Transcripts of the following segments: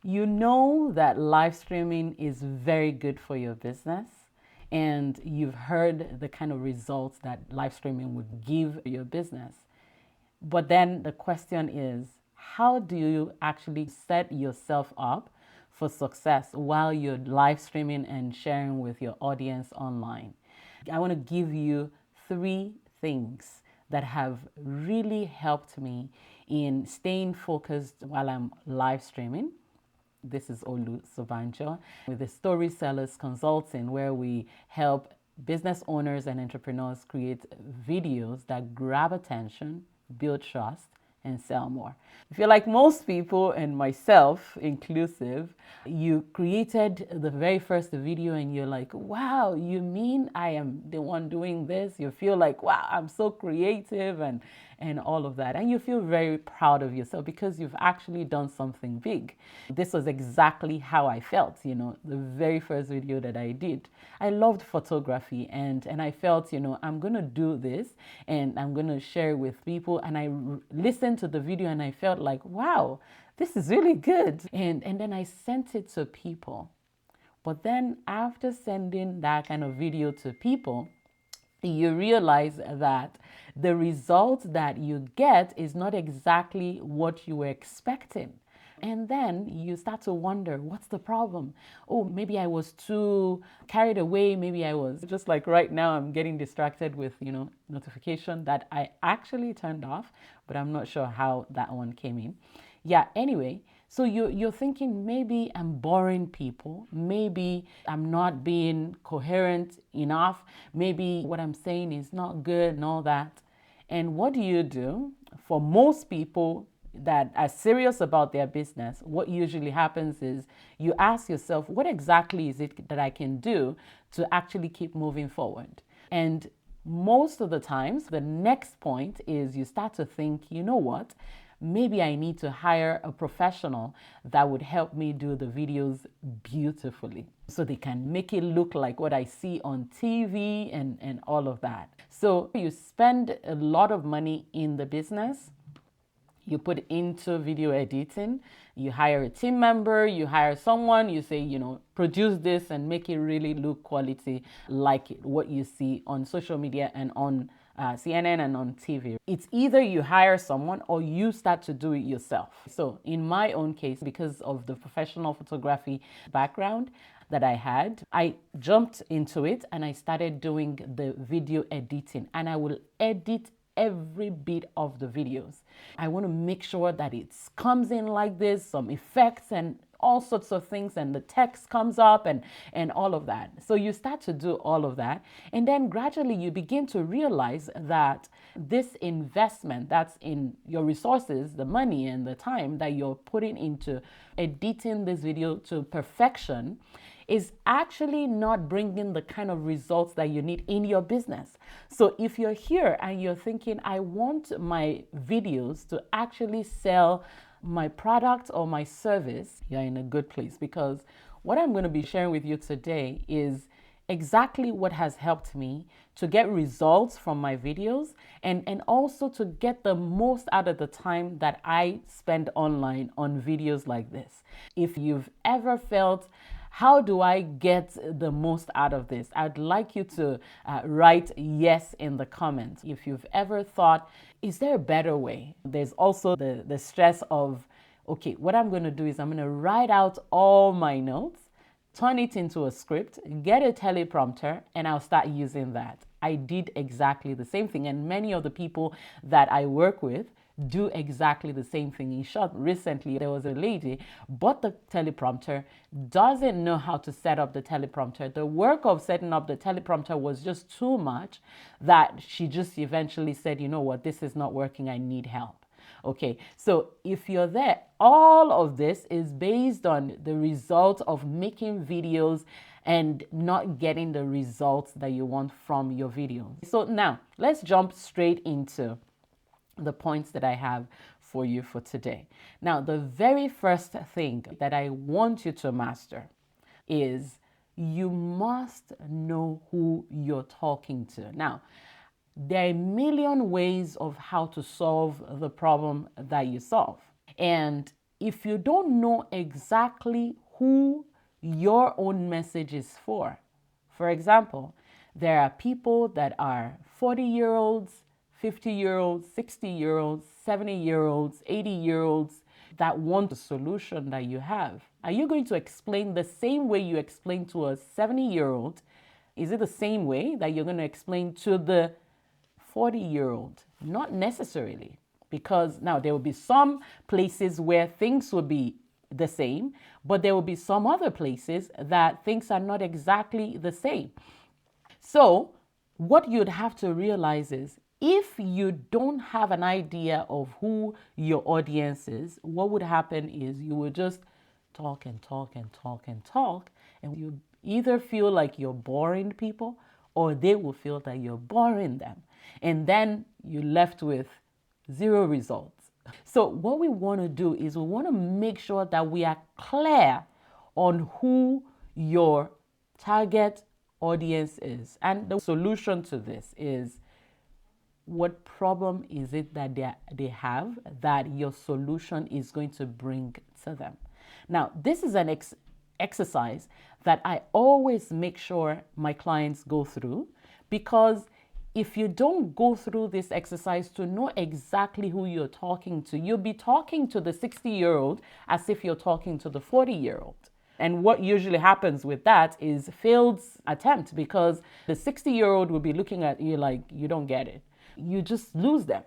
You know that live streaming is very good for your business, and you've heard the kind of results that live streaming would give your business. But then the question is, how do you actually set yourself up for success while you're live streaming and sharing with your audience online? I want to give you three things that have really helped me in staying focused while I'm live streaming. This is Olu Sobanjo with the Story Sellers Consulting, where we help business owners and entrepreneurs create videos that grab attention, build trust, and sell more. If you're like most people, and myself inclusive, you created the very first video and you're like, wow, you mean I am the one doing this? You feel like, wow, I'm so creative and all of that. And you feel very proud of yourself because you've actually done something big. This was exactly how I felt, the very first video that I did. I loved photography and I felt, I'm going to do this and I'm going to share it with people. And I listened to the video and I felt like, wow, this is really good. And then I sent it to people. But then after sending that kind of video to people, you realize that the result that you get is not exactly what you were expecting. And then you start to wonder, what's the problem? Oh, maybe I was too carried away. Maybe I was just like right now, I'm getting distracted with, notification that I actually turned off, but I'm not sure how that one came in. Yeah, anyway, so you're thinking maybe I'm boring people. Maybe I'm not being coherent enough. Maybe what I'm saying is not good and all that. And what do you do? For most people that are serious about their business, what usually happens is you ask yourself, what exactly is it that I can do to actually keep moving forward? And most of the times, the next point is you start to think, you know what? Maybe I need to hire a professional that would help me do the videos beautifully so they can make it look like what I see on TV and all of that. So you spend a lot of money in the business. You put into video editing, you hire a team member, you hire someone, you say, produce this and make it really look quality like what you see on social media and on CNN and on TV. It's either you hire someone or you start to do it yourself. So in my own case, because of the professional photography background that I had, I jumped into it and I started doing the video editing, and I will edit every bit of the videos. I want to make sure that it comes in like this, some effects and all sorts of things, and the text comes up and all of that. So you start to do all of that, and then gradually you begin to realize that this investment that's in your resources, the money and the time that you're putting into editing this video to perfection, is actually not bringing the kind of results that you need in your business. So if you're here and you're thinking, I want my videos to actually sell my product or my service, you're in a good place, because what I'm going to be sharing with you today is exactly what has helped me to get results from my videos and also to get the most out of the time that I spend online on videos like this. If you've ever felt, how do I get the most out of this? I'd like you to write yes in the comments. If you've ever thought, is there a better way? There's also the stress of, okay, what I'm going to do is I'm going to write out all my notes, turn it into a script, get a teleprompter, and I'll start using that. I did exactly the same thing, and many of the people that I work with do exactly the same thing. In short, recently there was a lady bought the teleprompter, doesn't know how to set up the teleprompter. The work of setting up the teleprompter was just too much that she just eventually said, you know what, this is not working, I need help. Okay, so if you're there, all of this is based on the result of making videos and not getting the results that you want from your videos. So now let's jump straight into the points that I have for you for today. Now, the very first thing that I want you to master is you must know who you're talking to. Now, there are a million ways of how to solve the problem that you solve. And if you don't know exactly who your own message is for example, there are people that are 40-year-olds, 50-year-olds, 60-year-olds, 70-year-olds, 80-year-olds that want the solution that you have. Are you going to explain the same way you explain to a 70-year-old? Is it the same way that you're going to explain to the 40-year-old? Not necessarily, because now there will be some places where things will be the same, but there will be some other places that things are not exactly the same. So what you'd have to realize is, if you don't have an idea of who your audience is, what would happen is you would just talk and talk and talk and talk, and you either feel like you're boring people or they will feel that you're boring them. And then you're left with zero results. So what we want to do is we want to make sure that we are clear on who your target audience is. And the solution to this is, what problem is it that they have that your solution is going to bring to them? Now, this is an exercise that I always make sure my clients go through, because if you don't go through this exercise to know exactly who you're talking to, you'll be talking to the 60-year-old as if you're talking to the 40-year-old. And what usually happens with that is failed attempt, because the 60-year-old will be looking at you like you don't get it. You just lose them.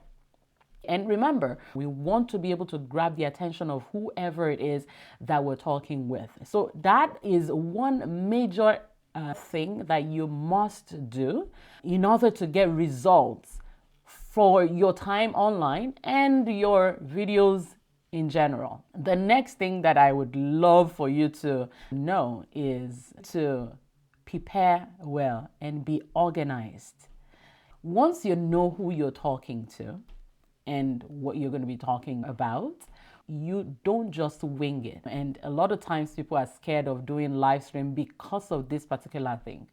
And remember, we want to be able to grab the attention of whoever it is that we're talking with. So that is one major thing that you must do in order to get results for your time online and your videos in general. The next thing that I would love for you to know is to prepare well and be organized. Once you know who you're talking to and what you're going to be talking about, you don't just wing it. And a lot of times people are scared of doing live stream because of this particular thing.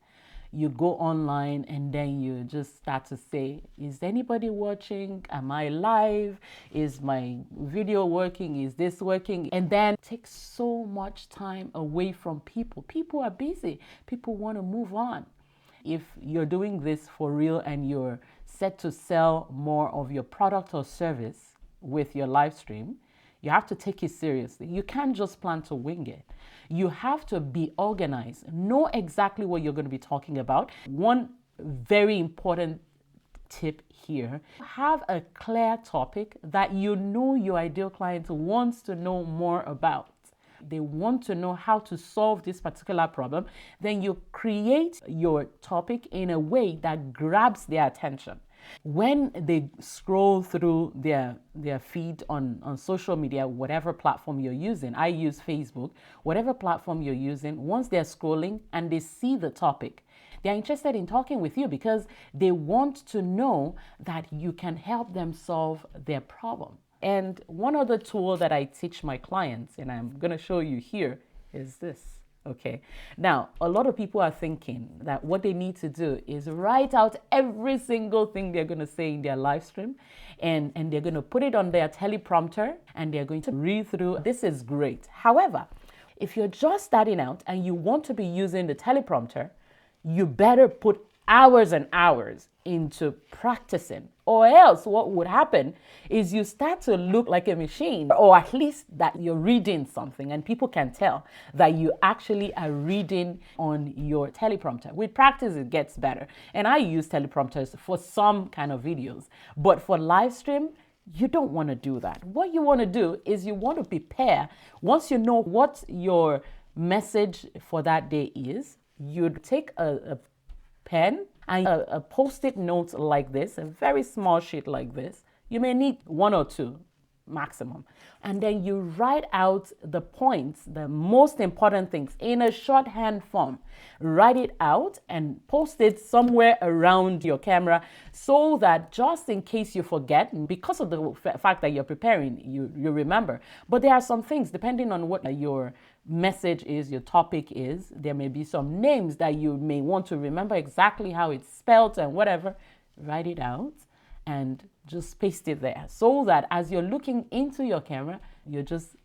You go online and then you just start to say, is anybody watching? Am I live? Is my video working? Is this working? And then it takes so much time away from people. People are busy. People want to move on. If you're doing this for real and you're set to sell more of your product or service with your live stream, you have to take it seriously. You can't just plan to wing it. You have to be organized, know exactly what you're going to be talking about. One very important tip here, have a clear topic that you know your ideal client wants to know more about. They want to know how to solve this particular problem. Then you create your topic in a way that grabs their attention. When they scroll through their feed on social media, whatever platform you're using, I use Facebook, whatever platform you're using, once they're scrolling and they see the topic, they're interested in talking with you because they want to know that you can help them solve their problem. And one other tool that I teach my clients, and I'm going to show you here, is this. Okay. Now, a lot of people are thinking that what they need to do is write out every single thing they're going to say in their live stream, and they're going to put it on their teleprompter and they're going to read through. This is great. However, if you're just starting out and you want to be using the teleprompter, you better put hours and hours into practicing, or else what would happen is you start to look like a machine, or at least that you're reading something and people can tell that you actually are reading on your teleprompter. With practice, it gets better. And I use teleprompters for some kind of videos, but for live stream, you don't want to do that. What you want to do is you want to prepare. Once you know what your message for that day is, you'd take a pen and a post-it note like this, a very small sheet like this. You may need one or two maximum. And then you write out the points, the most important things in a shorthand form. Write it out and post it somewhere around your camera so that just in case you forget, because of the fact that you're preparing, you remember. But there are some things, depending on what your message is, your topic is, there may be some names that you may want to remember exactly how it's spelled and whatever. Write it out and just paste it there so that as you're looking into your camera, you're just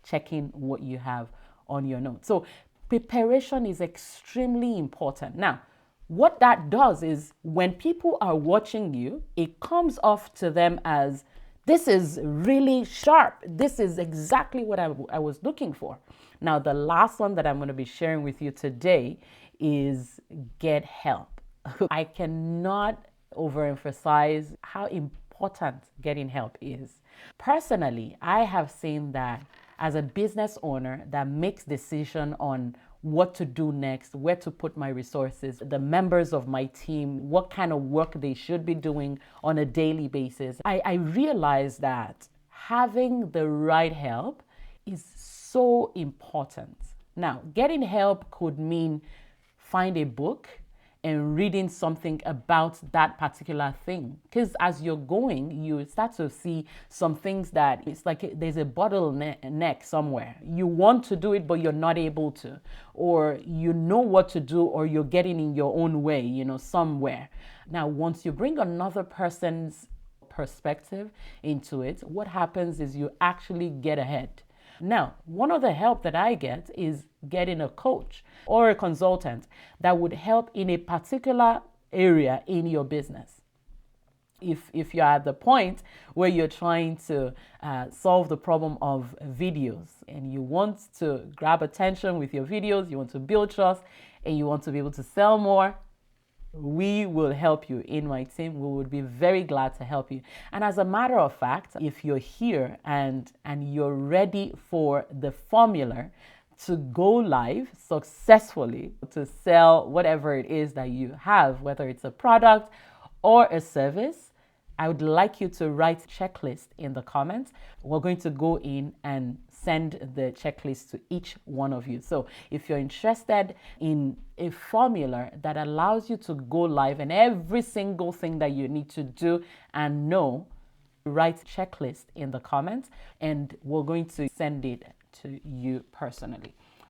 checking what you have on your notes. So preparation is extremely important. Now, what that does is when people are watching you, it comes off to them as this is really sharp. This is exactly what I was looking for. Now, the last one that I'm going to be sharing with you today is get help. I cannot overemphasize how important getting help is. Personally, I have seen that as a business owner that makes decision on what to do next, where to put my resources, the members of my team, what kind of work they should be doing on a daily basis. I realize that having the right help is so important. Now, getting help could mean find a book and reading something about that particular thing. Because as you're going, you start to see some things that it's like there's a bottleneck somewhere. You want to do it, but you're not able to. Or you know what to do, or you're getting in your own way, somewhere. Now, once you bring another person's perspective into it, what happens is you actually get ahead. Now, one of the help that I get is getting a coach or a consultant that would help in a particular area in your business. If you're at the point where you're trying to solve the problem of videos and you want to grab attention with your videos, you want to build trust, and you want to be able to sell more, we will help you in my team. We would be very glad to help you. And as a matter of fact, if you're here and you're ready for the formula to go live successfully to sell whatever it is that you have, whether it's a product or a service, I would like you to write checklist in the comments. We're going to go in and send the checklist to each one of you. So if you're interested in a formula that allows you to go live and every single thing that you need to do and know, write checklist in the comments and we're going to send it to you personally.